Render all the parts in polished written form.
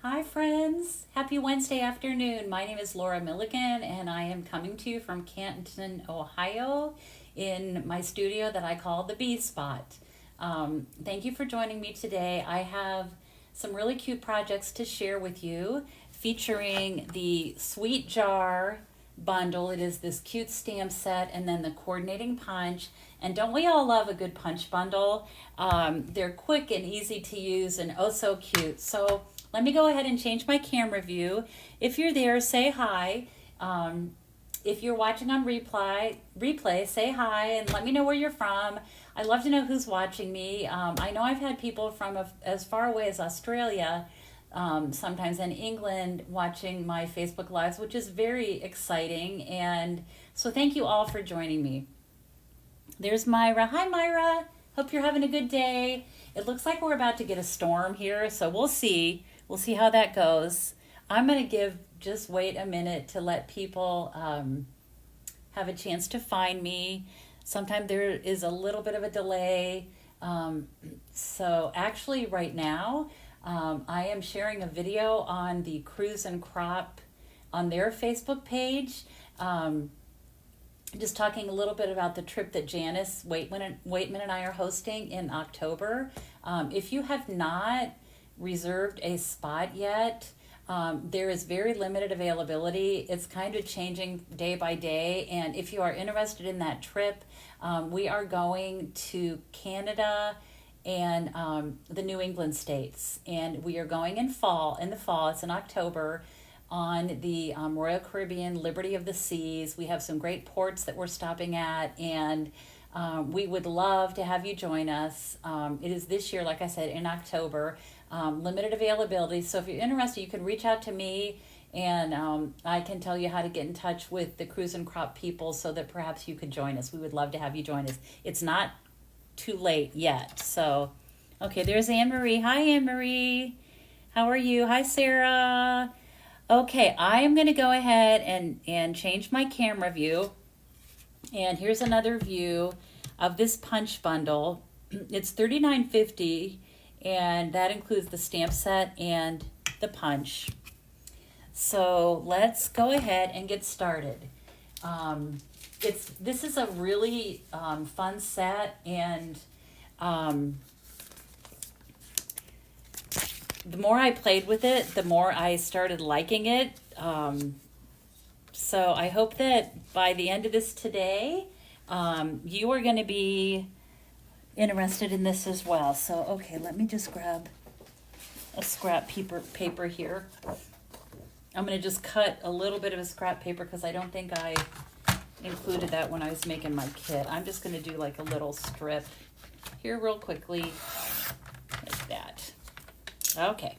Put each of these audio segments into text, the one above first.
Hi friends, happy Wednesday afternoon. My name is Laura Milligan and I am coming to you from Canton, Ohio in my studio that I call the B Spot. Thank you for joining me today. I have some really cute projects to share with you featuring the Sweet Jar Bundle. It is this cute stamp set and then the coordinating punch. And don't we all love a good punch bundle? They're quick and easy to use and oh so cute. So let me go ahead and change my camera view. If you're there, say hi. If you're watching on replay, say hi and let me know where you're from. I'd love to know who's watching me. I know I've had people from as far away as Australia, sometimes in England, watching my Facebook Lives, which is very exciting. And so thank you all for joining me. There's Myra. Hi, Myra. Hope you're having a good day. It looks like we're about to get a storm here, so we'll see. We'll see how that goes. I'm going to just wait a minute to let people have a chance to find me. Sometimes there is a little bit of a delay. So actually right now, I am sharing a video on the Cruise and Crop on their Facebook page. Just talking a little bit about the trip that Janice Waitman and I are hosting in October. If you have not reserved a spot yet, there is very limited availability. It's kind of changing day by day. And if you are interested in that trip, we are going to Canada and the New England states. And we are going in the fall. It's in October on the Royal Caribbean, Liberty of the Seas. We have some great ports that we're stopping at, and we would love to have you join us. It is this year, like I said, in October. Limited availability, so if you're interested, you can reach out to me, and I can tell you how to get in touch with the Cruise and Crop people so that perhaps you could join us. We would love to have you join us. It's not too late yet. So, okay, there's Anne-Marie. Hi, Anne-Marie. How are you? Hi, Sarah. Okay, I am going to go ahead and change my camera view. And here's another view of this punch bundle. It's $39.50, and that includes the stamp set and the punch. So let's go ahead and get started. This is a really fun set, and the more I played with it, the more I started liking it. So I hope that by the end of this today, you are going to be interested in this as well. So, okay, let me just grab a scrap paper here. I'm going to just cut a little bit of a scrap paper because I don't think I included that when I was making my kit. I'm just going to do like a little strip here real quickly, like that. Okay,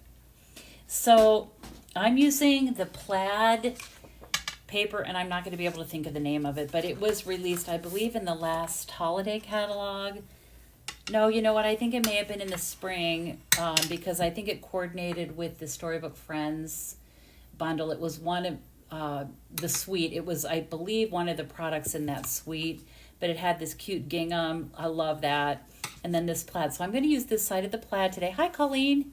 so I'm using the plaid paper, and I'm not going to be able to think of the name of it, but it was released, I believe, in the last holiday catalog. No, you know what? I think it may have been in the spring because I think it coordinated with the Storybook Friends bundle. It was one of the suite. It was, I believe, one of the products in that suite, but it had this cute gingham. I love that. And then this plaid. So I'm going to use this side of the plaid today. Hi, Colleen.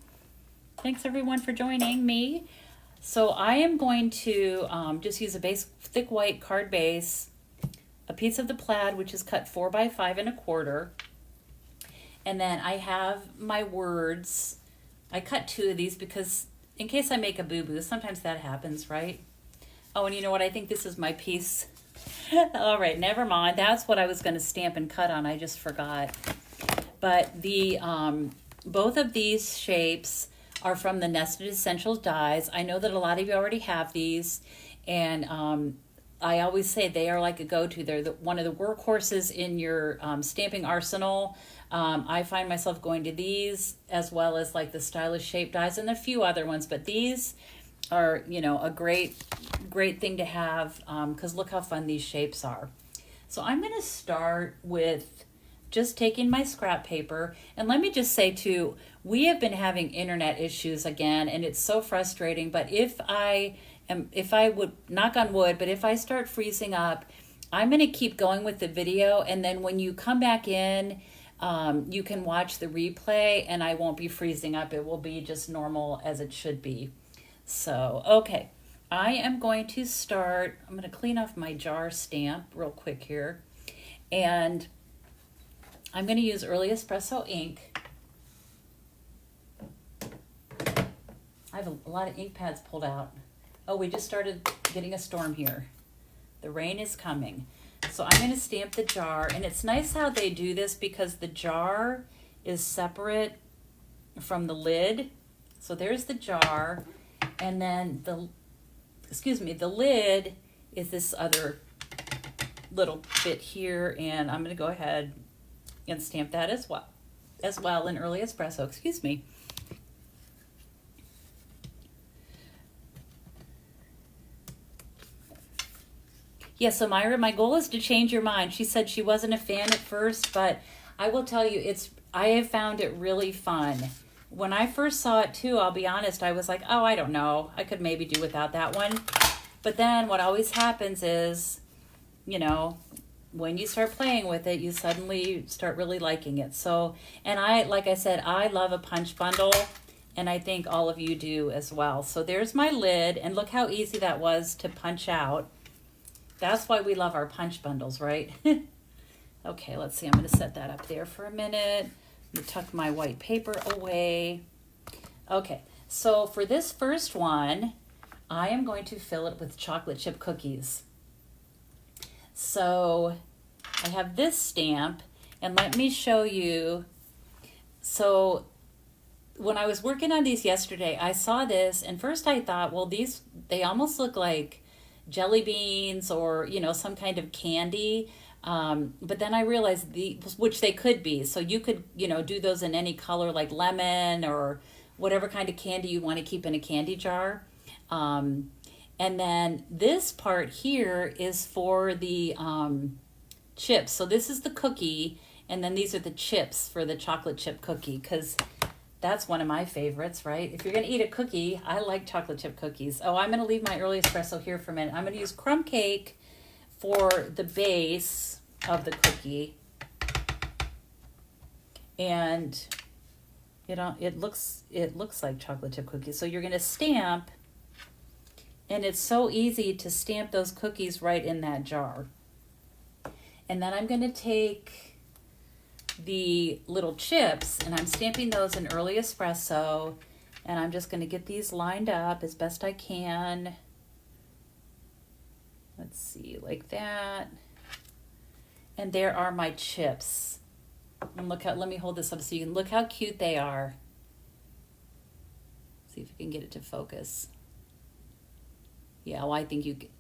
Thanks, everyone, for joining me. So I am going to just use a base, thick white card base, a piece of the plaid, which is cut 4 by 5 1/4. And then I have my words. I cut 2 of these because in case I make a boo-boo, sometimes that happens, right? Oh, and you know what? I think this is my piece. All right, never mind. That's what I was going to stamp and cut on. I just forgot. But the both of these shapes are from the Nested Essentials dies. I know that a lot of you already have these, and I always say they are like a go-to. They're one of the workhorses in your stamping arsenal. I find myself going to these as well as like the Stylish Shape dies and a few other ones, but these are, you know, a great thing to have because look how fun these shapes are. So I'm going to start with just taking my scrap paper, and let me just say too, we have been having internet issues again, and it's so frustrating, but if I would, knock on wood, but if I start freezing up, I'm going to keep going with the video, and then when you come back in, you can watch the replay and I won't be freezing up. It will be just normal as it should be. So, okay. I am going to start, I'm going to clean off my jar stamp real quick here. And I'm going to use Early Espresso ink. I have a lot of ink pads pulled out. Oh, we just started getting a storm here. The rain is coming. So I'm going to stamp the jar. And it's nice how they do this because the jar is separate from the lid. So there's the jar. And then the lid is this other little bit here, and I'm going to go ahead and stamp that as well in Early Espresso, excuse me. Yeah, so Myra, my goal is to change your mind. She said she wasn't a fan at first, but I will tell you, I have found it really fun. When I first saw it too, I'll be honest, I was like, oh, I don't know. I could maybe do without that one. But then what always happens is, you know, when you start playing with it, you suddenly start really liking it. So, and like I said, I love a punch bundle, and I think all of you do as well. So there's my lid, and look how easy that was to punch out. That's why we love our punch bundles, right? Okay, let's see. I'm going to set that up there for a minute. I'm going to tuck my white paper away. Okay, so for this first one, I am going to fill it with chocolate chip cookies. So I have this stamp, and let me show you. So when I was working on these yesterday, I saw this, and first I thought, well, they almost look like jelly beans or, you know, some kind of candy. But then I realized which they could be. So you could, you know, do those in any color like lemon or whatever kind of candy you want to keep in a candy jar. And then this part here is for the chips. So this is the cookie, and then these are the chips for the chocolate chip cookie, because that's one of my favorites, right? If you're going to eat a cookie, I like chocolate chip cookies. Oh, I'm going to leave my Early Espresso here for a minute. I'm going to use crumb cake for the base of the cookie. And it looks like chocolate chip cookies. So you're going to stamp, and it's so easy to stamp those cookies right in that jar. And then I'm going to take the little chips, and I'm stamping those in Early Espresso, and I'm just going to get these lined up as best I can. Let's see, like that. And there are my chips. And let me hold this up so you can look how cute they are. See if you can get it to focus. Yeah, well, I think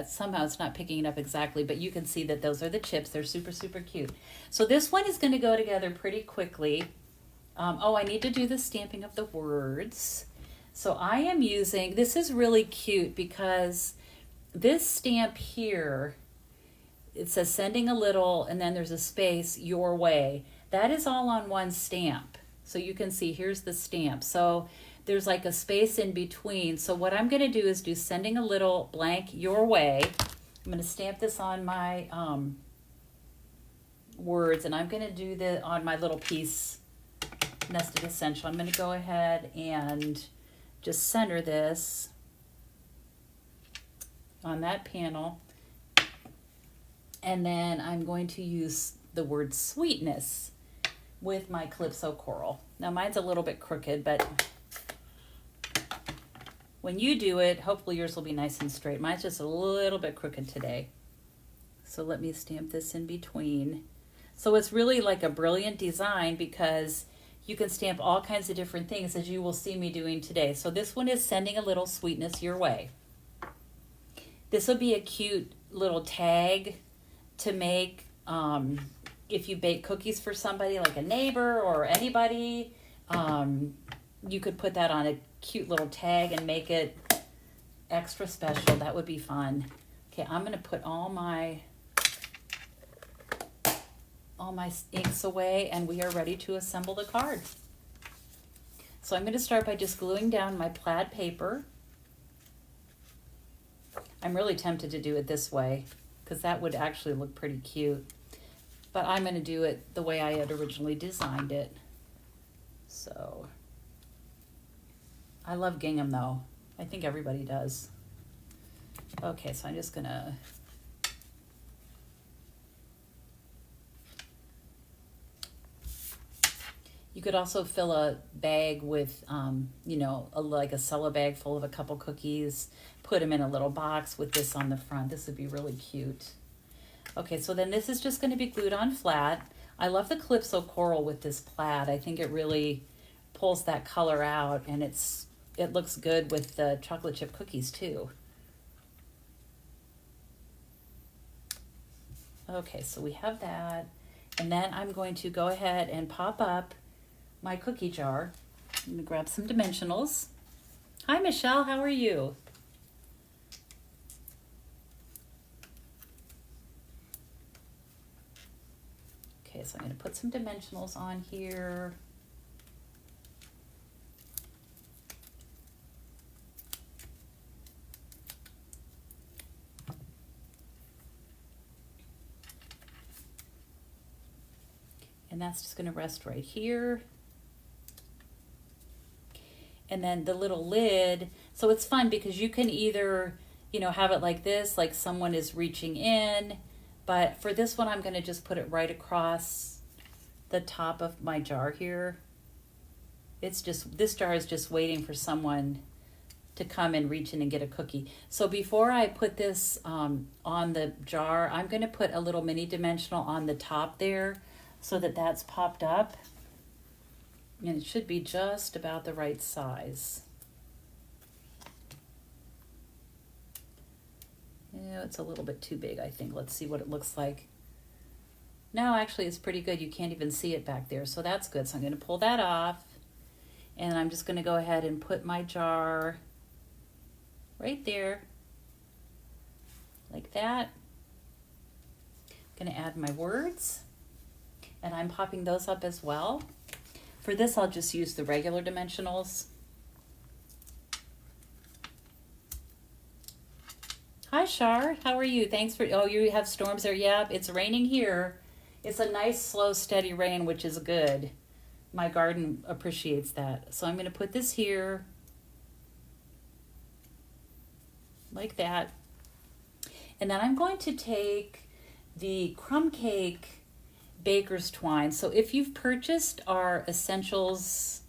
somehow it's not picking it up exactly, but you can see that those are the chips. They're super, super cute. So this one is going to go together pretty quickly. I need to do the stamping of the words. So I am using, this is really cute because this stamp here, it says sending a little, and then there's a space, your way. That is all on one stamp. So you can see, here's the stamp. So there's like a space in between. So what I'm going to do is do sending a little blank your way. I'm going to stamp this on my words, and I'm going to do on my little piece nested essential. I'm going to go ahead and just center this on that panel. And then I'm going to use the word sweetness with my Calypso Coral. Now mine's a little bit crooked, but when you do it, hopefully yours will be nice and straight. Mine's just a little bit crooked today. So let me stamp this in between. So it's really like a brilliant design because you can stamp all kinds of different things, as you will see me doing today. So this one is sending a little sweetness your way. This will be a cute little tag to make if you bake cookies for somebody, like a neighbor or anybody. You could put that on a cute little tag and make it extra special. That would be fun. Okay, I'm going to put all my inks away, and we are ready to assemble the card. So I'm going to start by just gluing down my plaid paper. I'm really tempted to do it this way because that would actually look pretty cute. but I'm going to do it the way I had originally designed it. So I love gingham though. I think everybody does. Okay, so I'm just going to you could also fill a bag with, you know, like a cello bag full of a couple cookies. Put them in a little box with this on the front. This would be really cute. Okay, so then this is just going to be glued on flat. I love the Calypso Coral with this plaid. I think it really pulls that color out, and it looks good with the chocolate chip cookies too. Okay, so we have that. And then I'm going to go ahead and pop up my cookie jar. I'm going to grab some dimensionals. Hi, Michelle, how are you? Okay, so I'm going to put some dimensionals on here. And that's just going to rest right here. And then the little lid, so it's fun because you can either, you know, have it like this, like someone is reaching in, but for this one, I'm going to just put it right across the top of my jar here. It's just, this jar is just waiting for someone to come and reach in and get a cookie. So before I put this on the jar, I'm going to put a little mini dimensional on the top there so that that's popped up. And it should be just about the right size. Yeah, it's a little bit too big, I think. Let's see what it looks like. No, actually, it's pretty good. You can't even see it back there, so that's good. So I'm going to pull that off, and I'm just going to go ahead and put my jar right there, like that. I'm going to add my words, and I'm popping those up as well. For this, I'll just use the regular dimensionals. Hi, Shar. How are you? Thanks for, oh, you have storms there? Yeah, it's raining here. It's a nice, slow, steady rain, which is good. My garden appreciates that. So I'm going to put this here, like that. And then I'm going to take the crumb cake baker's twine. So if you've purchased our essentials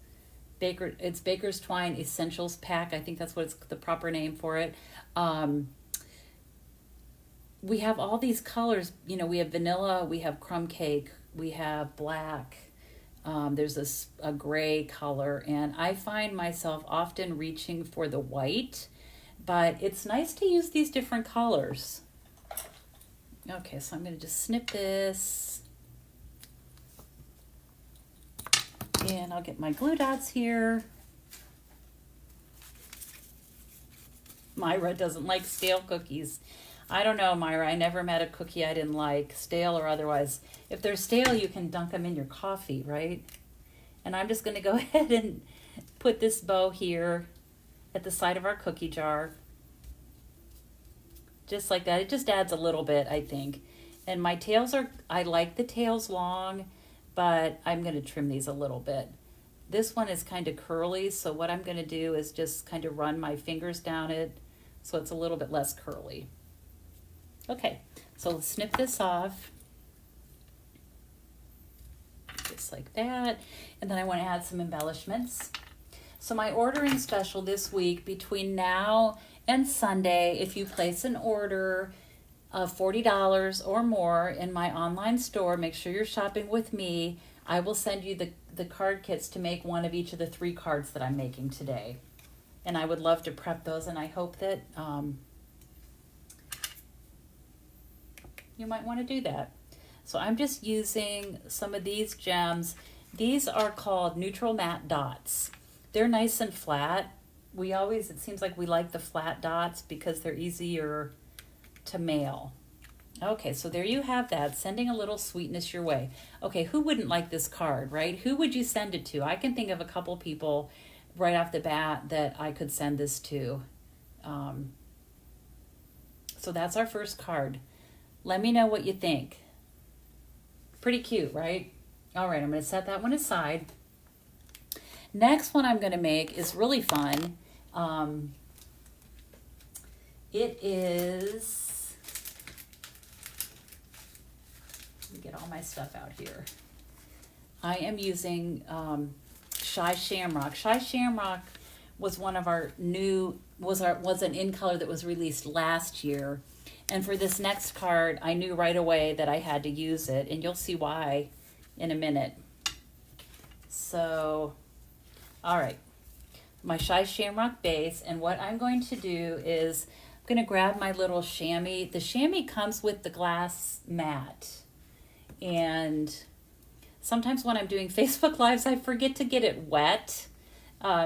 it's baker's twine essentials pack, I think that's what it's the proper name for it. We have all these colors, you know, we have vanilla, we have crumb cake, we have black, there's a gray color, and I find myself often reaching for the white, but it's nice to use these different colors. Okay, so I'm going to just snip this. And I'll get my glue dots here. Myra doesn't like stale cookies. I don't know, Myra. I never met a cookie I didn't like, stale or otherwise. If they're stale, you can dunk them in your coffee, right? And I'm just going to go ahead and put this bow here at the side of our cookie jar. Just like that. It just adds a little bit, I think. And my tails I like the tails long, but I'm going to trim these a little bit. This one is kind of curly, so what I'm going to do is just kind of run my fingers down it so it's a little bit less curly. Okay, so let's snip this off. Just like that. And then I want to add some embellishments. So my ordering special this week, between now and Sunday, if you place an order of $40 or more in my online store, make sure you're shopping with me. I will send you the card kits to make one of each of the 3 cards that I'm making today. And I would love to prep those, and I hope that you might want to do that. So I'm just using some of these gems. These are called neutral matte dots. They're nice and flat. It seems like we like the flat dots because they're easier to mail. Okay, so there you have that, sending a little sweetness your way. Okay, who wouldn't like this card, right? Who would you send it to? I can think of a couple people right off the bat that I could send this to. So that's our first card. Let me know what you think. pretty cute, right? All right, I'm going to set that one aside. Next one I'm going to make is really fun. It is, let me get all my stuff out here. I am using Shy Shamrock. Shy Shamrock was one of our new, was an in color that was released last year. And for this next card, I knew right away that I had to use it, and you'll see why in a minute. So, all right, my Shy Shamrock base, and what I'm going to do is I'm going to grab my little chamois. The chamois comes with the glass mat, and sometimes when I'm doing Facebook Lives, I forget to get it wet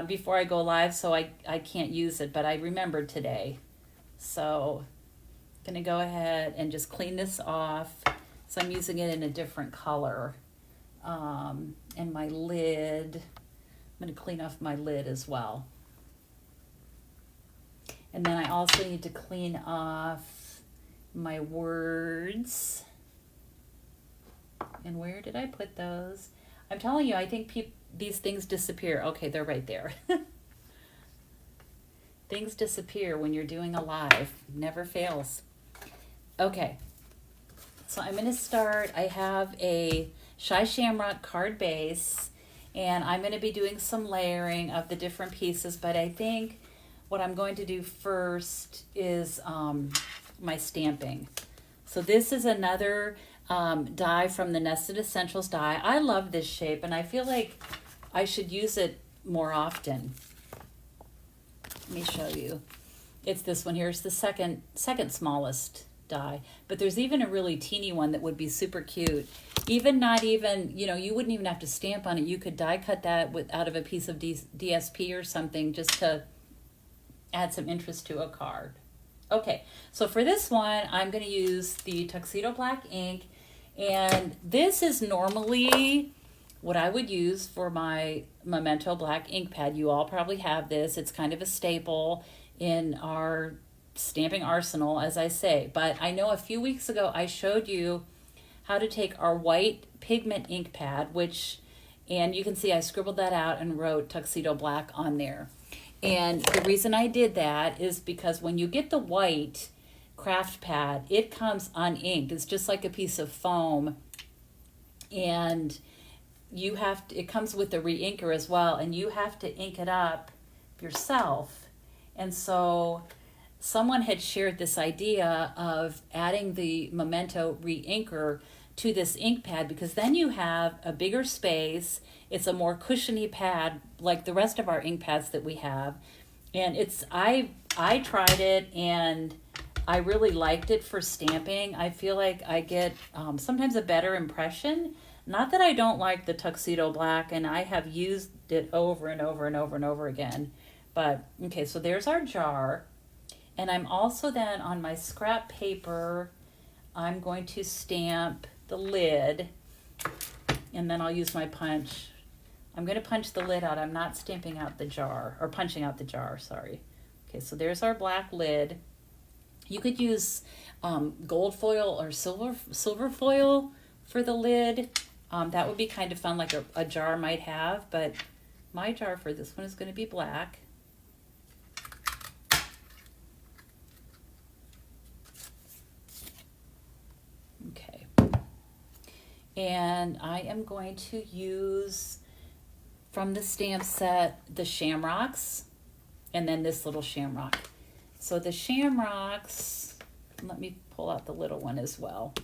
before I go live, so I can't use it, but I remembered today. So I'm going to go ahead and just clean this off. So I'm using it in a different color. And my lid, I'm going to clean off my lid as well. And then I also need to clean off my words. And where did I put those? I'm telling you, I think these things disappear. Okay, they're right there. Things disappear when you're doing a live. Never fails. Okay, so I'm going to start. I have a Shy Shamrock card base, and I'm going to be doing some layering of the different pieces, but I think what I'm going to do first is my stamping. So this is another die from the Nested Essentials die. I love this shape, and I feel like I should use it more often. Let me show you. It's this one here. It's the second smallest die, but there's even a really teeny one that would be super cute. Not even, you know, you wouldn't even have to stamp on it. You could die cut that out of a piece of DSP or something just to add some interest to a card. Okay, so for this one, I'm going to use the Tuxedo Black ink, and this is normally what I would use for my Memento Black ink pad. You all probably have this. It's kind of a staple in our stamping arsenal, as I say. But I know a few weeks ago I showed you how to take our white pigment ink pad, and you can see I scribbled that out and wrote Tuxedo Black on there. And the reason I did that is because when you get the white craft pad, it comes uninked. It's just like a piece of foam, and it comes with the re-inker as well, and you have to ink it up yourself. And so someone had shared this idea of adding the Memento re-inker to this ink pad, because then you have a bigger space. It's a more cushiony pad like the rest of our ink pads that we have. And I tried it, and I really liked it for stamping. I feel like I get sometimes a better impression. Not that I don't like the Tuxedo Black, and I have used it over and over and over and over again. But, okay, so there's our jar. And I'm also then on my scrap paper, I'm going to stamp the lid, and then I'll use my punch. I'm going to punch the lid out. I'm not stamping out the jar, or punching out the jar, sorry. Okay, so there's our black lid. You could use gold foil or silver foil for the lid. That would be kind of fun, like a jar might have, but my jar for this one is going to be black. Okay. And I am going to use, from the stamp set, the shamrocks, and then this little shamrock. So the shamrocks, let me pull out the little one as well.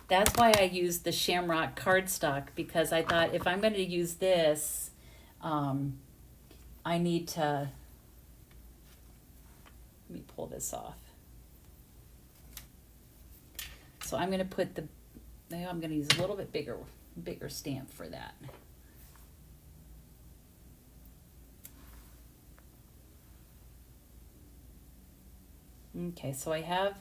That's why I used the shamrock cardstock, because I thought if I'm going to use this, I need to, let me pull this off. So I'm going to put I'm going to use a little bit bigger stamp for that. Okay, so I have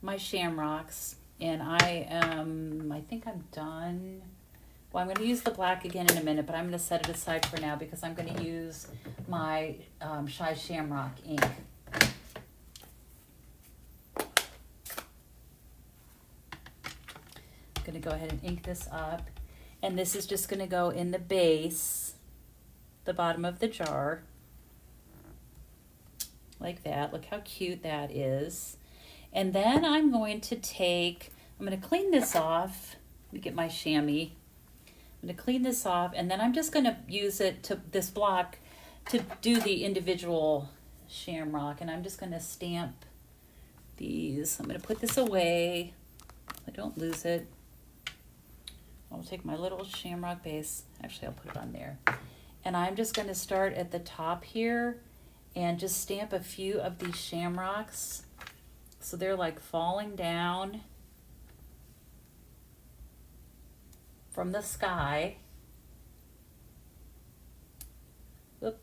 my shamrocks, and I think I'm done. Well, I'm going to use the black again in a minute, but I'm going to set it aside for now because I'm going to use my Shy Shamrock ink. I'm going to go ahead and ink this up. And this is just going to go in the base, the bottom of the jar. Like that. Look how cute that is. And then I'm going to clean this off. Let me get my chamois. I'm going to clean this off, and then I'm just going to use this block to do the individual shamrock. And I'm just going to stamp these. I'm going to put this away so I don't lose it. I'll take my little shamrock base. Actually, I'll put it on there. And I'm just going to start at the top here and just stamp a few of these shamrocks. So they're like falling down from the sky. Oop.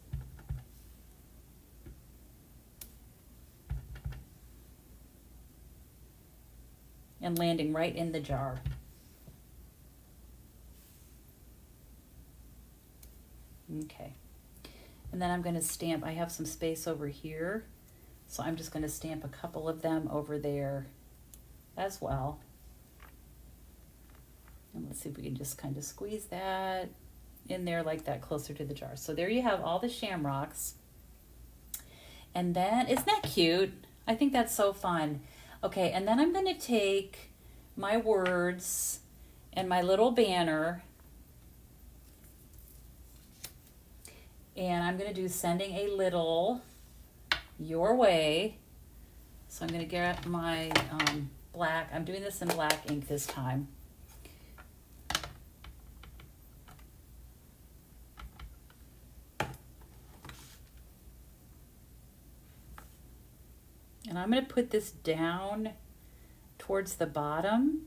And landing right in the jar. Okay. And then I'm going to stamp, I have some space over here, so I'm just going to stamp a couple of them over there as well. And let's see if we can just kind of squeeze that in there like that, closer to the jar. So there you have all the shamrocks. And then, isn't that cute? I think that's so fun. Okay, and then I'm going to take my words and my little banner, and I'm going to do sending a little your way. So I'm going to get my black. I'm doing this in black ink this time. And I'm going to put this down towards the bottom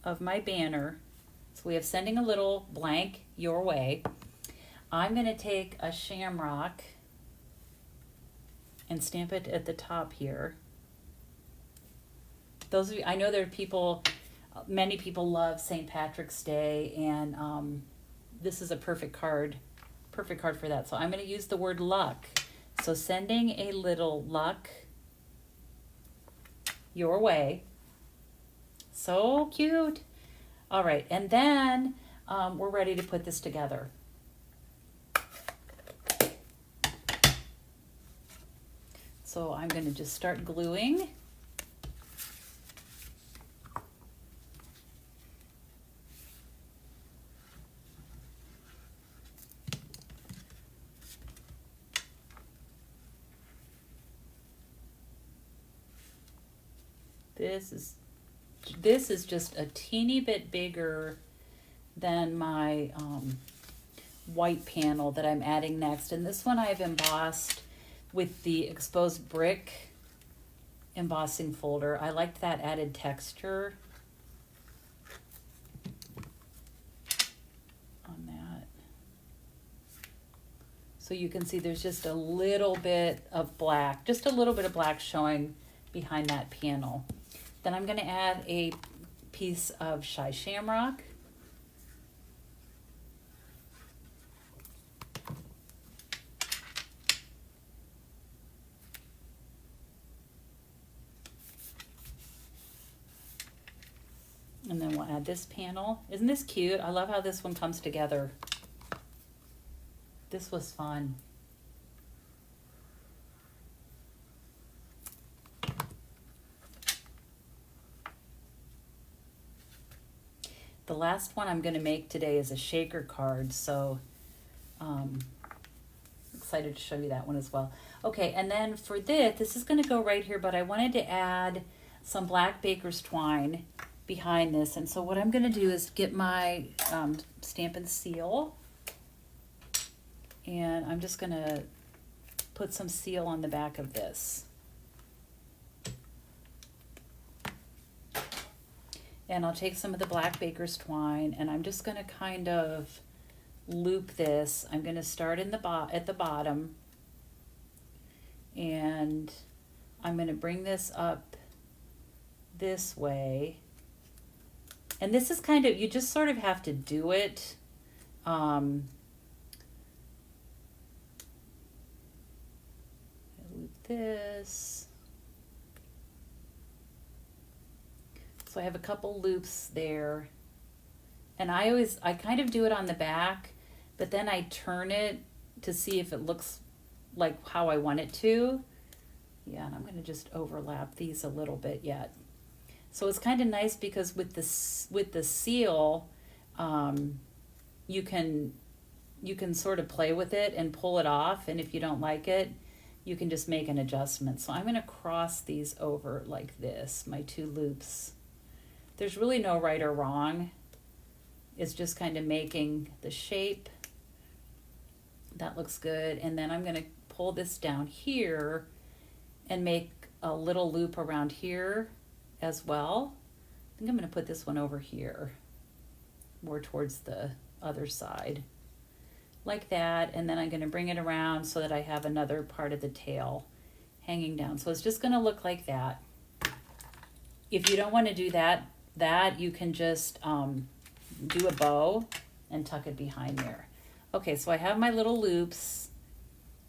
of my banner. So we have sending a little blank your way. I'm going to take a shamrock and stamp it at the top here. Those of you, I know there are people, many people love St. Patrick's Day, and this is a perfect card for that. So I'm going to use the word luck. So sending a little luck your way. So cute. All right, and then we're ready to put this together. So I'm going to just start gluing. This is just a teeny bit bigger than my white panel that I'm adding next. And this one I've embossed with the exposed brick embossing folder. I liked that added texture on that. So you can see there's just a little bit of black, showing behind that panel. Then I'm going to add a piece of Shy Shamrock. And then we'll add this panel. Isn't this cute? I love how this one comes together. This was fun. The last one I'm going to make today is a shaker card, so excited to show you that one as well. Okay, and then for this is going to go right here, but I wanted to add some black baker's twine behind this. And so what I'm going to do is get my Stampin' Seal, and I'm just going to put some seal on the back of this. And I'll take some of the black baker's twine, and I'm just going to kind of loop this. I'm going to start in at the bottom, and I'm going to bring this up this way. And this is kind of, you just sort of have to do it. Loop this. So I have a couple loops there. And I kind of do it on the back, but then I turn it to see if it looks like how I want it to. Yeah, and I'm going to just overlap these a little bit yet. So it's kind of nice because with the seal, you can sort of play with it and pull it off, and if you don't like it, you can just make an adjustment. So I'm going to cross these over like this, my two loops. There's really no right or wrong. It's just kind of making the shape. That looks good. And then I'm going to pull this down here and make a little loop around here as well. I think I'm going to put this one over here, more towards the other side, like that. And then I'm going to bring it around so that I have another part of the tail hanging down. So it's just going to look like that. If you don't want to do that you can just do a bow and tuck it behind there. Okay, so I have my little loops.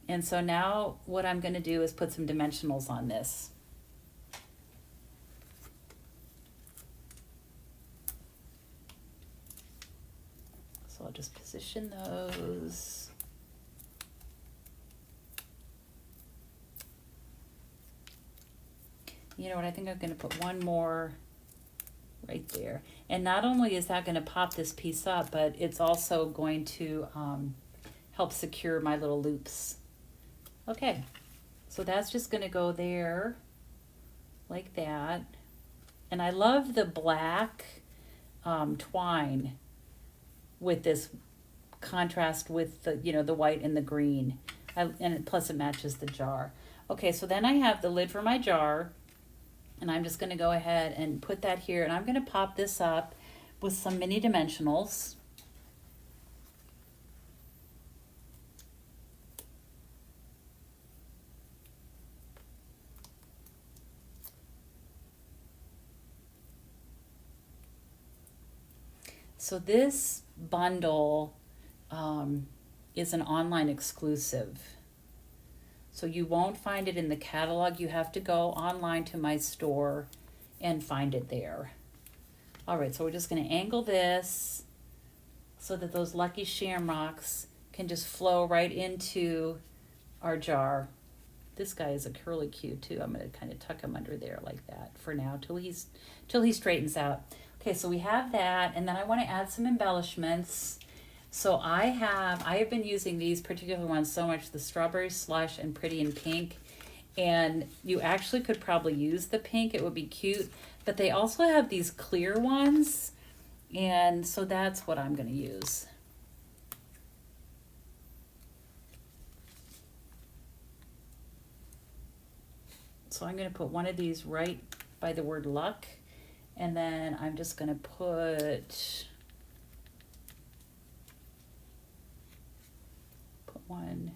And so now what I'm going to do is put some dimensionals on this. So I'll just position those. You know what, I think I'm going to put one more right there. And not only is that going to pop this piece up, but it's also going to help secure my little loops. Okay, so that's just going to go there like that. And I love the black twine with this contrast with the, you know, the white and the green. Plus it matches the jar. Okay, so then I have the lid for my jar. And I'm just going to go ahead and put that here. And I'm going to pop this up with some mini dimensionals. So this bundle is an online exclusive. So you won't find it in the catalog. You have to go online to my store and find it there. All right, so we're just going to angle this so that those lucky shamrocks can just flow right into our jar. This guy is a curly Q too. I'm going to kind of tuck him under there like that for now till he straightens out. Okay, so we have that, and then I want to add some embellishments. So I have been using these particular ones so much, the Strawberry Slush and Pretty in Pink. And you actually could probably use the pink, it would be cute. But they also have these clear ones, and so that's what I'm going to use. So I'm going to put one of these right by the word luck, and then I'm just going to put one.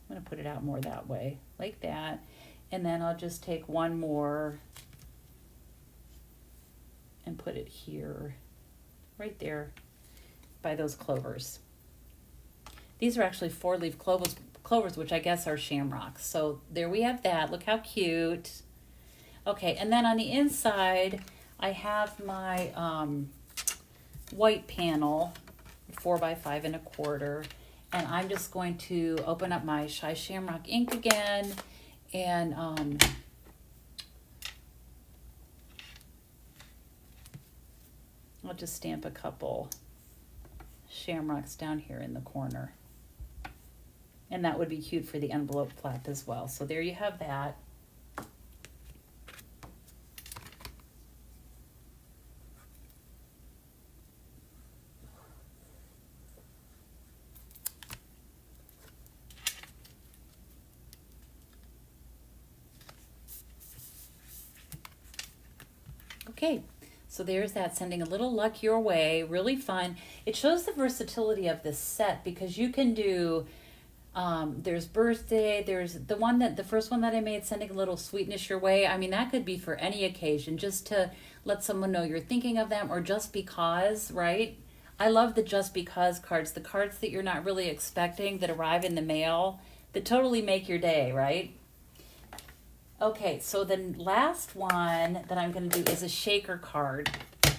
I'm going to put it out more that way, like that. And then I'll just take one more and put it here, right there by those clovers. These are actually 4-leaf clovers, which I guess are shamrocks. So there we have that. Look how cute. Okay, and then on the inside, I have my white panel, 4 by 5 1/4, and I'm just going to open up my Shy Shamrock ink again, and I'll just stamp a couple shamrocks down here in the corner, and that would be cute for the envelope flap as well. So there you have that. Okay, so there's that, sending a little luck your way, really fun. It shows the versatility of this set because you can do, there's birthday, there's the first one that I made, sending a little sweetness your way. I mean, that could be for any occasion, just to let someone know you're thinking of them, or just because, right? I love the just because cards, the cards that you're not really expecting that arrive in the mail that totally make your day, right? Okay, so the last one that I'm going to do is a shaker card. I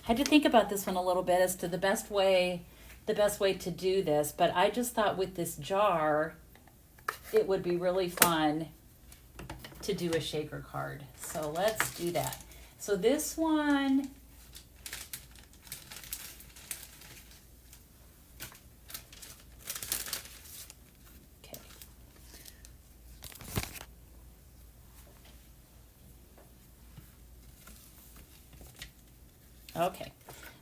had to think about this one a little bit as to the best way to do this, but I just thought with this jar, it would be really fun to do a shaker card. So let's do that. So this one, okay,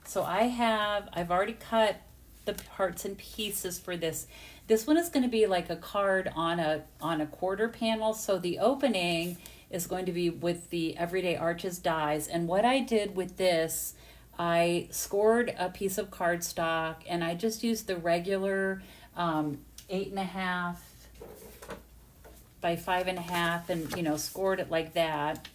so I've already cut the parts and pieces for this. This one is going to be like a card on a quarter panel. So the opening is going to be with the Everyday Arches dies. And what I did with this, I scored a piece of cardstock and I just used the regular 8.5 by 5.5 and scored it like that.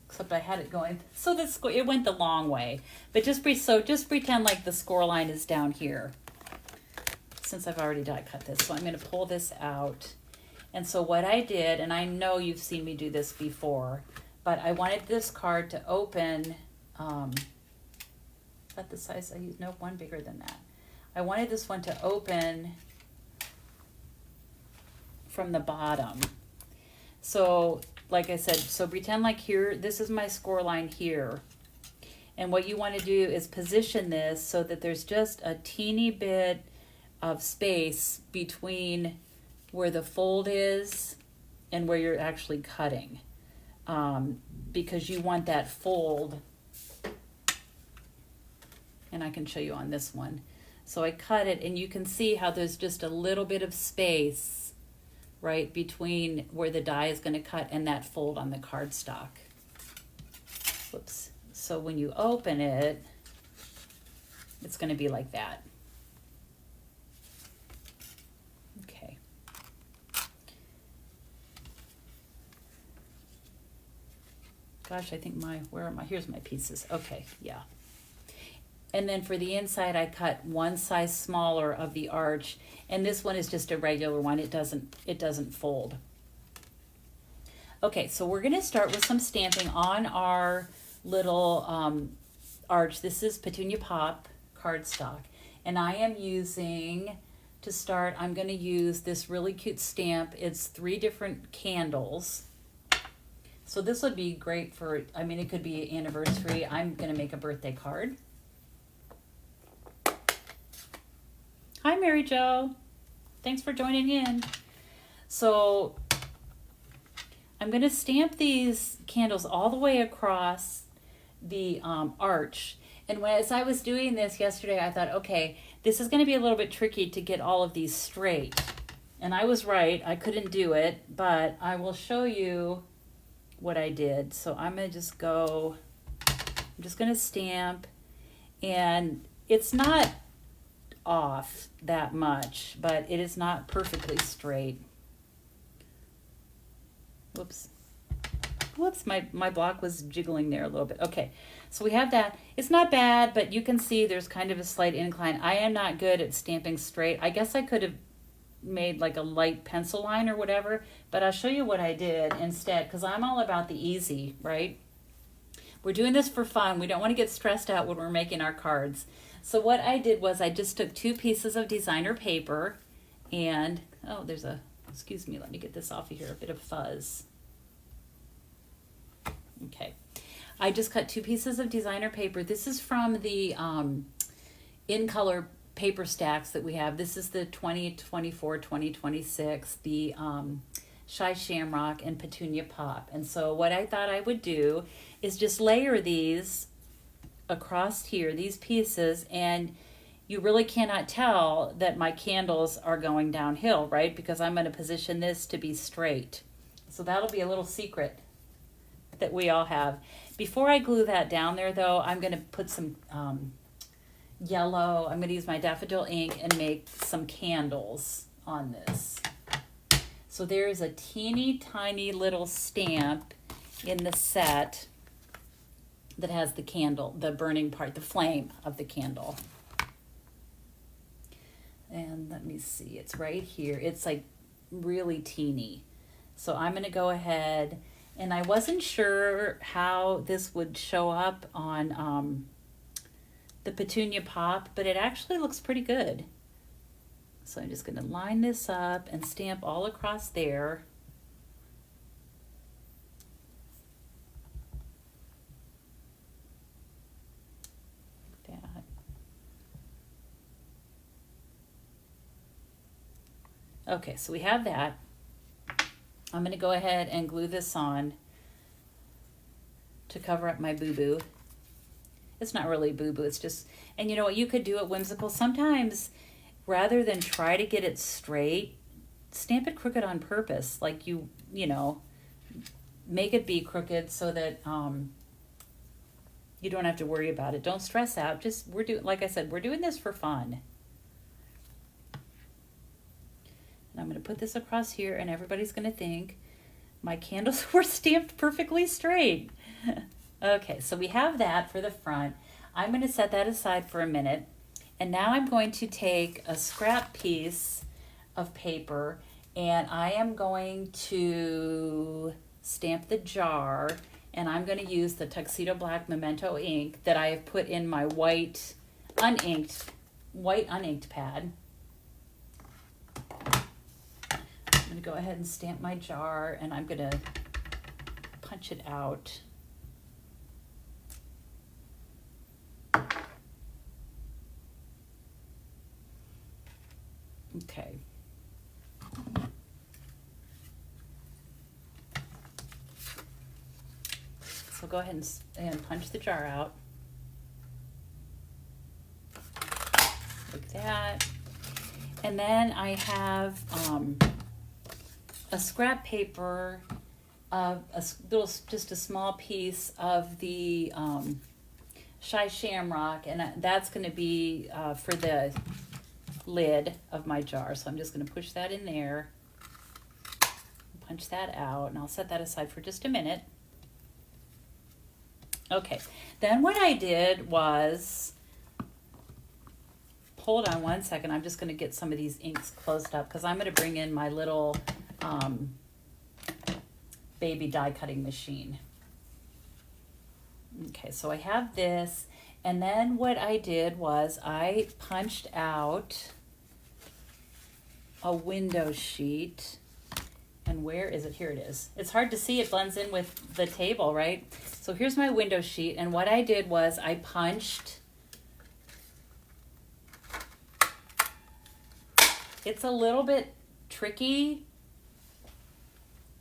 Except I had it going so it went the long way, but just pretend like the score line is down here, since I've already die cut this. So I'm going to pull this out. And so what I did, and I know you've seen me do this before, but I wanted this card to open at the size I used. Nope, one bigger than that. I wanted this one to open from the bottom. So like I said, so pretend like here, this is my score line here. And what you want to do is position this so that there's just a teeny bit of space between where the fold is and where you're actually cutting. Because you want that fold, and I can show you on this one. So I cut it and you can see how there's just a little bit of space right between where the die is going to cut and that fold on the cardstock. Whoops. So when you open it, it's going to be like that. Okay. Gosh, I think here's my pieces. Okay, yeah. And then for the inside, I cut one size smaller of the arch, and this one is just a regular one. It doesn't fold. Okay, so we're going to start with some stamping on our little arch. This is Petunia Pop cardstock, and I am using, to start, I'm going to use this really cute stamp. It's 3 different candles. So this would be great for, it could be an anniversary. I'm going to make a birthday card. Hi, Mary Jo. Thanks for joining in. So I'm going to stamp these candles all the way across the arch. And as I was doing this yesterday, I thought, okay, this is going to be a little bit tricky to get all of these straight. And I was right. I couldn't do it, but I will show you what I did. So I'm going to just go, I'm just going to stamp, and it's not off that much, but it is not perfectly straight. Whoops, my block was jiggling there a little bit. Okay, so we have that. It's not bad, but you can see there's kind of a slight incline. I am not good at stamping straight. I guess I could have made like a light pencil line or whatever, but I'll show you what I did instead, because I'm all about the easy, right? We're doing this for fun. We don't want to get stressed out when we're making our cards. So what I did was I just took 2 pieces of designer paper and, oh, there's a, excuse me, let me get this off of here, a bit of fuzz. Okay. I just cut 2 pieces of designer paper. This is from the in color paper stacks that we have. This is the 2024, 2026, the Shy Shamrock and Petunia Pop. And so what I thought I would do is just layer these across here, these pieces, and you really cannot tell that my candles are going downhill, right? Because I'm going to position this to be straight. So that'll be a little secret that we all have. Before I glue that down there though, I'm going to put some yellow. I'm going to use my daffodil ink and make some candles on this. So there's a teeny tiny little stamp in the set that has the candle, the burning part, the flame of the candle. And let me see, it's right here. It's like really teeny. So I'm going to go ahead, and I wasn't sure how this would show up on the Petunia Pop, but it actually looks pretty good. So I'm just going to line this up and stamp all across there. Like that. Okay, so we have that. I'm going to go ahead and glue this on to cover up my boo-boo. It's not really boo-boo, it's just, and you know what you could do at Whimsical? Sometimes, rather than try to get it straight, stamp it crooked on purpose. Like you know, make it be crooked so that you don't have to worry about it. Don't stress out. Just, like I said, we're doing this for fun. And I'm going to put this across here, and everybody's going to think my candles were stamped perfectly straight. Okay, so we have that for the front. I'm going to set that aside for a minute. And now I'm going to take a scrap piece of paper, and I am going to stamp the jar, and I'm going to use the Tuxedo Black Memento ink that I have put in my white uninked pad. I'm going to go ahead and stamp my jar, and I'm going to punch it out. Okay. So go ahead and punch the jar out. Like that. And then I have a scrap paper of just a small piece of the Shy Shamrock, and that's going to be for the lid of my jar. So I'm just going to push that in there, punch that out, and I'll set that aside for just a minute. Okay, then what I did was, hold on one second, I'm just going to get some of these inks closed up because I'm going to bring in my little baby die cutting machine. Okay, so I have this, and then what I did was I punched out a window sheet. And where is it? Here it is. It's hard to see. It blends in with the table, right? So here's my window sheet. And what I did was I punched. It's a little bit tricky.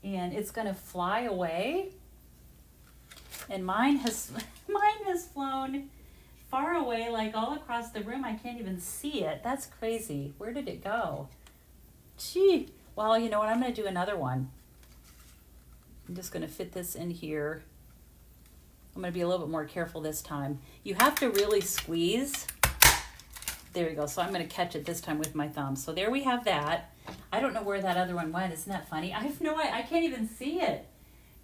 And it's going to fly away. And mine has flown far away, like all across the room. I can't even see it. That's crazy. Where did it go? Gee. Well, you know what? I'm going to do another one. I'm just going to fit this in here. I'm going to be a little bit more careful this time. You have to really squeeze. There you go. So I'm going to catch it this time with my thumb. So there we have that. I don't know where that other one went. Isn't that funny? I have no idea. I can't even see it.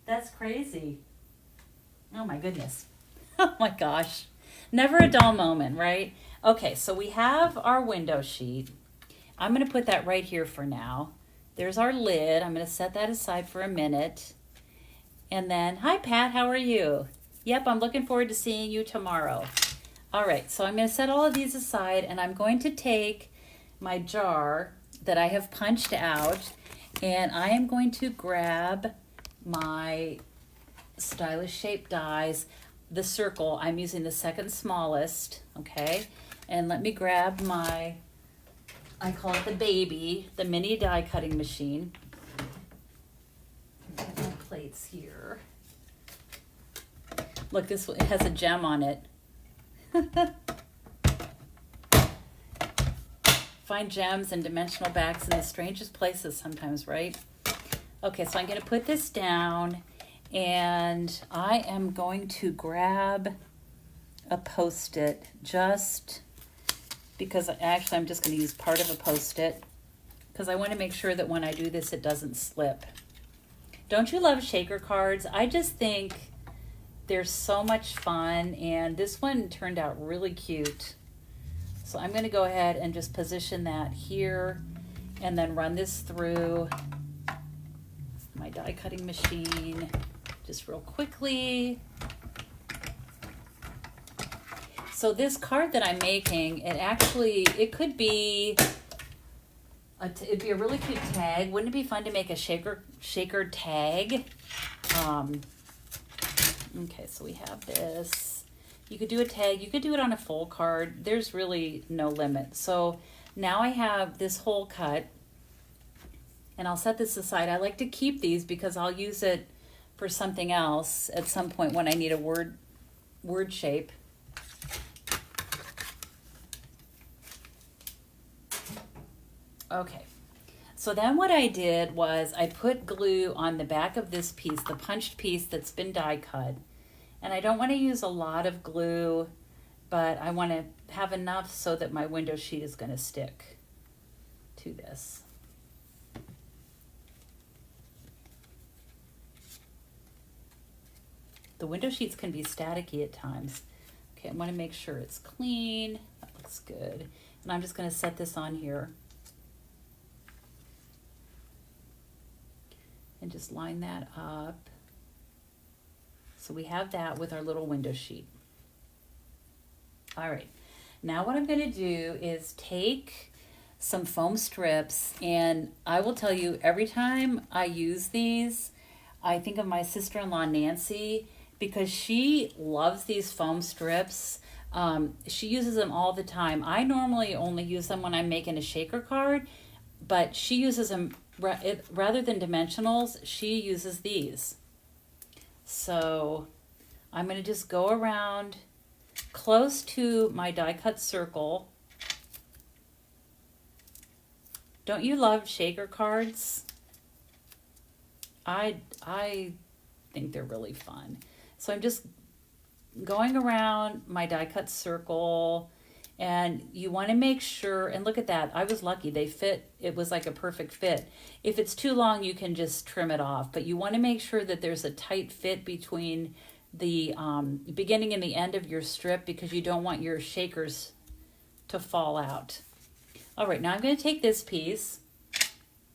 That's crazy. Oh my goodness. Oh my gosh. Never a dull moment, right? Okay, so we have our window sheet. I'm going to put that right here for now. There's our lid. I'm going to set that aside for a minute. And then, hi Pat, how are you? Yep, I'm looking forward to seeing you tomorrow. All right, so I'm going to set all of these aside, and I'm going to take my jar that I have punched out, and I am going to grab my stylish shaped dies. The circle, I'm using the second smallest, okay? And let me grab my, I call it the baby, the mini die cutting machine. Get my plates here. Look, this it has a gem on it. Find gems and dimensional backs in the strangest places sometimes, right? Okay, so I'm going to put this down, and I am going to grab a Post-it just because actually I'm just going to use part of a Post-it because I want to make sure that when I do this it doesn't slip. Don't you love shaker cards? I just think they're so much fun, and this one turned out really cute. So I'm going to go ahead and just position that here, and then run this through my die cutting machine just real quickly. So this card that I'm making, it could be, it'd be a really cute tag. Wouldn't it be fun to make a shaker tag? Okay, so we have this. You could do a tag. You could do it on a full card. There's really no limit. So now I have this hole cut, and I'll set this aside. I like to keep these because I'll use it for something else at some point when I need a word shape. Okay, so then what I did was I put glue on the back of this piece, the punched piece that's been die cut. And I don't want to use a lot of glue, but I want to have enough so that my window sheet is going to stick to this. The window sheets can be staticky at times. Okay, I want to make sure it's clean. That looks good. And I'm just going to set this on here. And just line that up. So we have that with our little window sheet. All right, now what I'm gonna do is take some foam strips, and I will tell you, every time I use these, I think of my sister-in-law, Nancy, because she loves these foam strips. She uses them all the time. I normally only use them when I'm making a shaker card, but she uses them, rather than dimensionals, she uses these. So I'm going to just go around close to my die cut circle. Don't you love shaker cards? I think they're really fun. So I'm just going around my die cut circle, and you want to make sure, and look at that, I was lucky, they fit, it was like a perfect fit. If it's too long, you can just trim it off, but you want to make sure that there's a tight fit between the beginning and the end of your strip, because you don't want your shakers to fall out. All right, now I'm going to take this piece,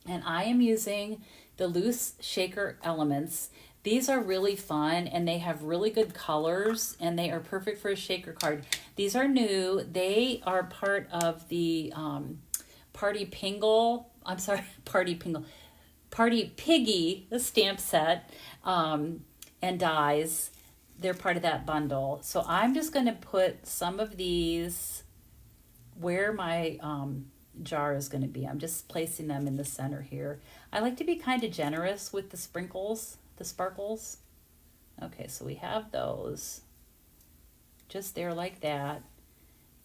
and I am using the loose shaker elements. These are really fun, and they have really good colors, and they are perfect for a shaker card. These are new. They are part of the Party Piggy, the stamp set, and dies. They're part of that bundle. So I'm just going to put some of these where my jar is going to be. I'm just placing them in the center here. I like to be kind of generous with the sprinkles, the sparkles. Okay, so we have those just there like that.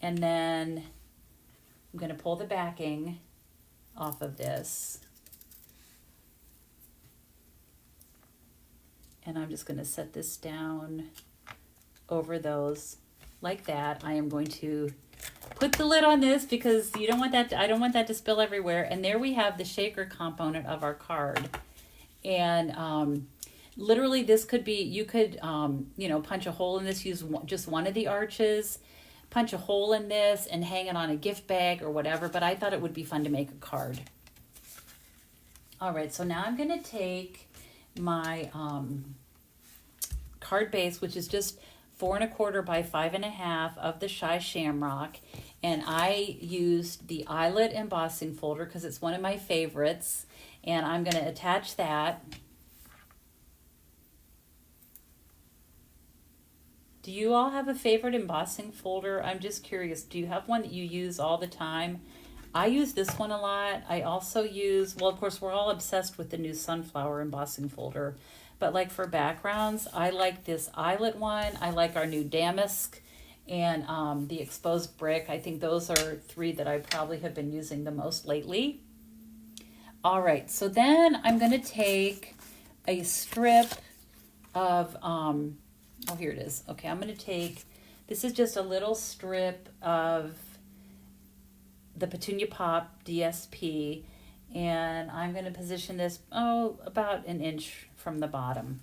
And then I'm going to pull the backing off of this. And I'm just going to set this down over those like that. I am going to put the lid on this because you don't want that I don't want that to spill everywhere. And there we have the shaker component of our card. And literally this could be, you could punch a hole in this, use just one of the arches, punch a hole in this and hang it on a gift bag or whatever, but I thought it would be fun to make a card. All right, so now I'm going to take my card base, which is just 4 1/4 by 5 1/2 of the Shy Shamrock, and I used the eyelet embossing folder because it's one of my favorites, and I'm going to attach that. Do you all have a favorite embossing folder? I'm just curious. Do you have one that you use all the time? I use this one a lot. I also use, well, of course, we're all obsessed with the new Sunflower embossing folder. But like for backgrounds, I like this eyelet one. I like our new Damask and the exposed brick. I think those are 3 that I probably have been using the most lately. All right, so then I'm going to take a strip of, oh, here it is. Okay, I'm going to take, this is just a little strip of the Petunia Pop DSP, and I'm going to position this, about an inch from the bottom.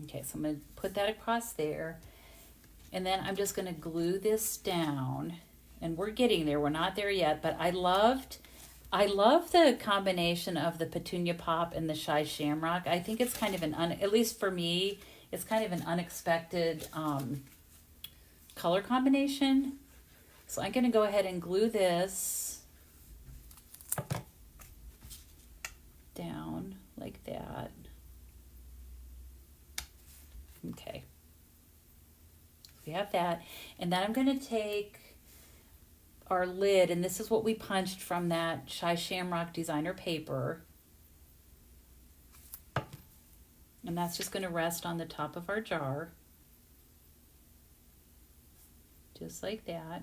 Okay, so I'm going to put that across there. And then I'm just going to glue this down. And we're getting there. We're not there yet, but I love the combination of the Petunia Pop and the Shy Shamrock. I think it's kind of at least for me, it's kind of an unexpected color combination. So I'm going to go ahead and glue this down like that. Okay. We have that. And then I'm going to take our lid, and this is what we punched from that Shy Shamrock designer paper. And that's just going to rest on the top of our jar. Just like that.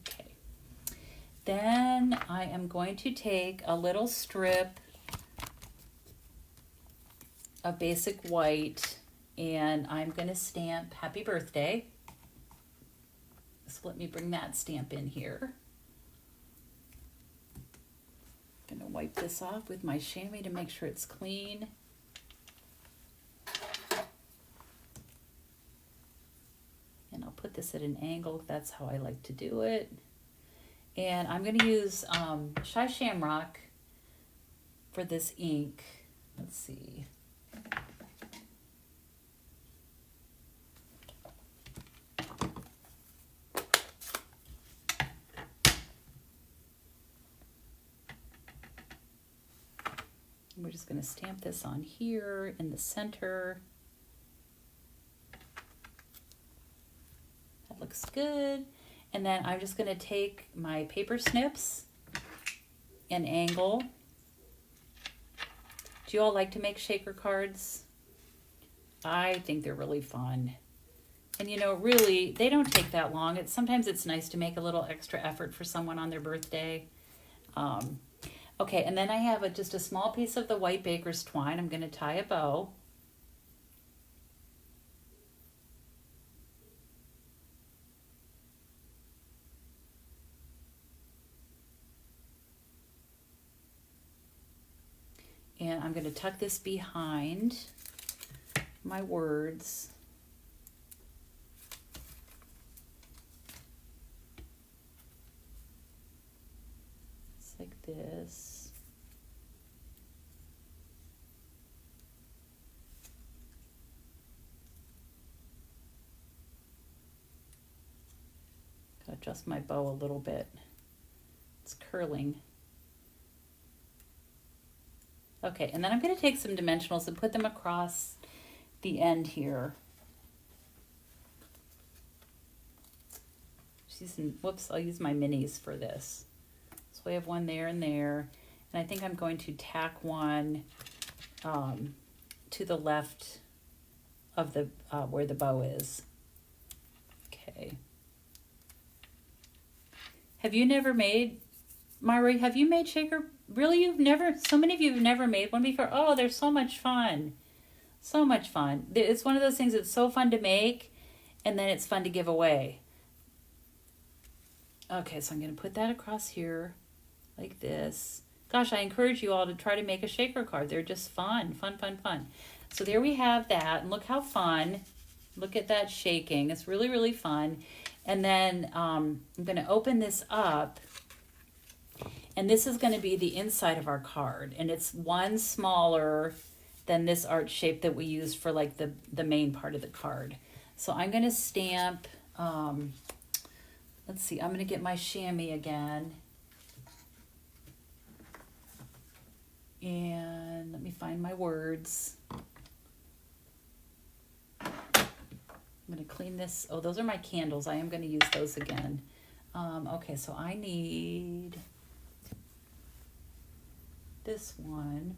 Okay. Then I am going to take a little strip of basic white, and I'm going to stamp Happy Birthday. So let me bring that stamp in here. I'm going to wipe this off with my chamois to make sure it's clean. And I'll put this at an angle. That's how I like to do it. And I'm going to use Shy Shamrock for this ink. Let's see. We're just going to stamp this on here in the center. That looks good. And then I'm just going to take my paper snips and angle. Do you all like to make shaker cards? I think they're really fun. And you know, really, they don't take that long. Sometimes it's nice to make a little extra effort for someone on their birthday. Okay, and then I have just a small piece of the white baker's twine. I'm going to tie a bow. And I'm going to tuck this behind my words. Just like this. Gotta adjust my bow a little bit. It's curling. Okay, and then I'm going to take some dimensionals and put them across the end here. Whoops, I'll use my minis for this. So I have one there and there. And I think I'm going to tack one to the left of the where the bow is. Okay. Have you never made, Myri, have you made shaker? Really, so many of you have never made one before? Oh, they're so much fun. So much fun. It's one of those things that's so fun to make, and then it's fun to give away. Okay, so I'm going to put that across here like this. Gosh, I encourage you all to try to make a shaker card. They're just fun, fun, fun, fun. So there we have that, and look how fun. Look at that shaking. It's really, really fun. And then I'm going to open this up. And this is going to be the inside of our card. And it's one smaller than this art shape that we use for like the main part of the card. So I'm going to stamp, let's see, I'm going to get my chamois again. And let me find my words. I'm going to clean this. Oh, those are my candles. I am going to use those again. Okay, so I need this one,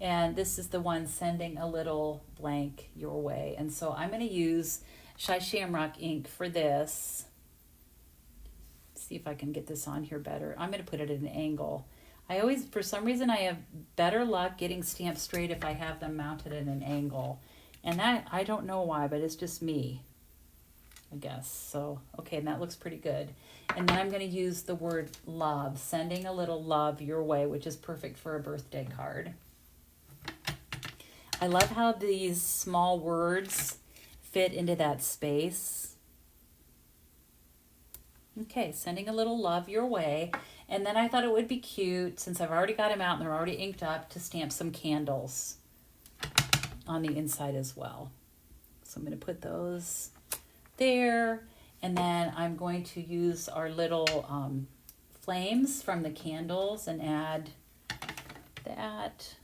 and this is the one sending a little blank your way. And so I'm going to use Shy Shamrock ink for this. See if I can get this on here better. I'm going to put it at an angle. For some reason, I have better luck getting stamps straight if I have them mounted at an angle. And that, I don't know why, but it's just me, I guess. So, okay, and that looks pretty good. And then I'm going to use the word love, sending a little love your way, which is perfect for a birthday card. I love how these small words fit into that space. Okay, sending a little love your way. And then I thought it would be cute, since I've already got them out and they're already inked up, to stamp some candles on the inside as well. So I'm going to put those there. And then I'm going to use our little flames from the candles and add that.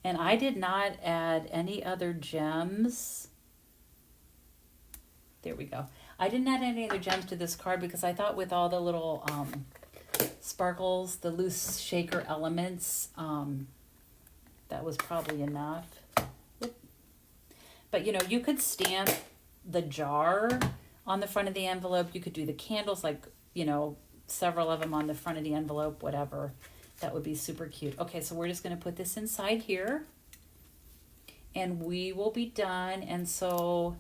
And I did not add any other gems. There we go. I didn't add any other gems to this card because I thought with all the little sparkles, the loose shaker elements, that was probably enough. But, you know, you could stamp the jar on the front of the envelope. You could do the candles, like, you know, several of them on the front of the envelope, whatever. That would be super cute. Okay, so we're just going to put this inside here. And we will be done. And so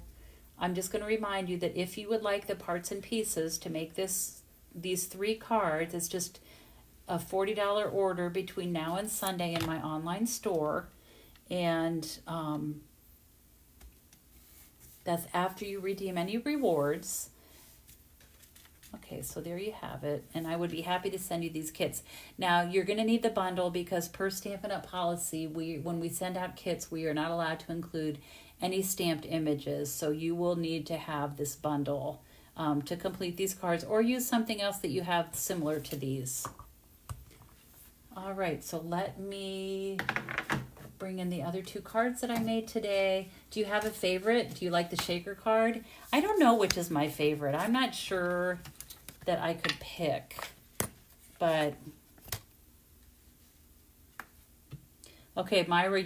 I'm just going to remind you that if you would like the parts and pieces to make these 3 cards, it's just a $40 order between now and Sunday in my online store. And that's after you redeem any rewards. Okay, so there you have it. And I would be happy to send you these kits. Now, you're going to need the bundle because per Stampin' Up! Policy, when we send out kits, we are not allowed to include any stamped images. So you will need to have this bundle to complete these cards, or use something else that you have similar to these. All right, so let me bring in the other 2 cards that I made today. Do you have a favorite? Do you like the shaker card? I don't know which is my favorite. I'm not sure that I could pick, but okay, Myra,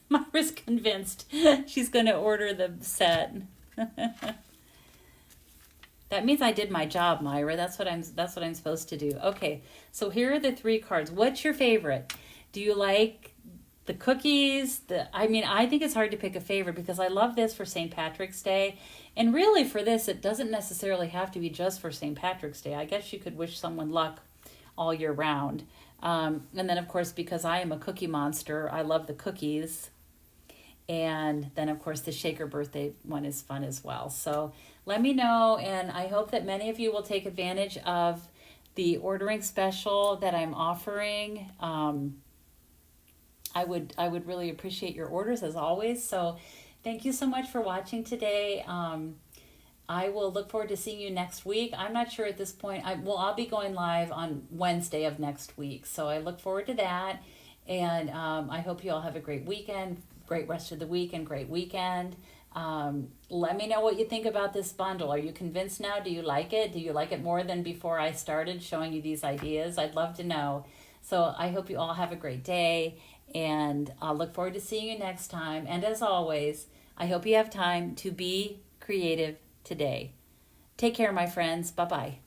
Myra's convinced she's going to order the set. That means I did my job, Myra. That's what I'm supposed to do. Okay, so here are the 3 cards. What's your favorite? Do you like the cookies? I think it's hard to pick a favorite because I love this for St. Patrick's Day. And really for this, it doesn't necessarily have to be just for St. Patrick's Day. I guess you could wish someone luck all year round. And then, of course, because I am a cookie monster, I love the cookies. And then, of course, the shaker birthday one is fun as well. So let me know, and I hope that many of you will take advantage of the ordering special that I'm offering. I would really appreciate your orders as always. So thank you so much for watching today. I will look forward to seeing you next week. I'm not sure at this point. I'll be going live on Wednesday of next week. So I look forward to that. And I hope you all have a great weekend, great rest of the week, and great weekend. Let me know what you think about this bundle. Are you convinced now? Do you like it? Do you like it more than before I started showing you these ideas? I'd love to know. So I hope you all have a great day. And I'll look forward to seeing you next time. And as always, I hope you have time to be creative today. Take care, my friends. Bye-bye.